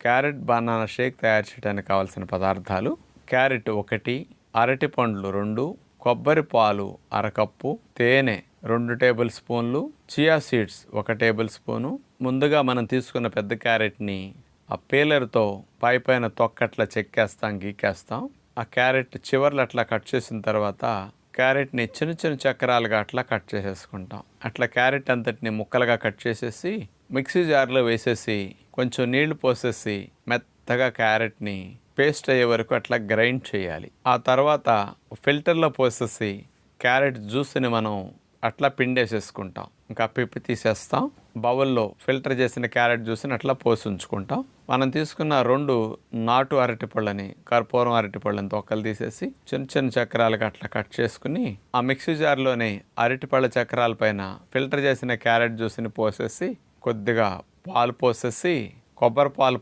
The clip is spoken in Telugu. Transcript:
క్యారెట్ బనానా షేక్ తయారు చేయడానికి కావాల్సిన పదార్థాలు: క్యారెట్ 1, అరటి పండ్లు 2, కొబ్బరి పాలు అరకప్పు, తేనె 2 టేబుల్ స్పూన్లు, చియా సీడ్స్ 1 టేబుల్ స్పూను. ముందుగా మనం తీసుకున్న పెద్ద క్యారెట్ని ఆ పీలర్తో పైన తొక్కట్లా చెక్కేస్తాం, గీకేస్తాం. ఆ క్యారెట్ చివర్లు అట్లా కట్ చేసిన తర్వాత క్యారెట్ని చిన్న చిన్న చక్రాలుగా అట్లా కట్ చేసేసుకుంటాం. అట్లా క్యారెట్ అంతటిని ముక్కలుగా కట్ చేసేసి మిక్సీ జార్లో వేసేసి కొంచెం నీళ్లు పోసేసి మెత్తగా క్యారెట్ని పేస్ట్ అయ్యే వరకు అట్లా గ్రైండ్ చేయాలి. ఆ తర్వాత ఫిల్టర్లో పోసేసి క్యారెట్ జ్యూస్ని మనం అట్లా పిండేసేసుకుంటాం. ఇంకా పిప్పి తీసేస్తాం. బౌల్లో ఫిల్టర్ చేసిన క్యారెట్ జ్యూస్ని అట్లా పోసి ఉంచుకుంటాం. మనం తీసుకున్న 2 నాటు అరటిపళ్ళని, కర్పూరం అరటిపళ్ళని తొక్కలు తీసేసి చిన్న చిన్న చక్రాలుగా అట్లా కట్ చేసుకుని ఆ మిక్సీ జార్లోని అరటిపళ్ళ చక్రాల పైన ఫిల్టర్ చేసిన క్యారెట్ జ్యూస్ని పోసేసి కొద్దిగా పాలు పోసేసి కొబ్బరి పాలు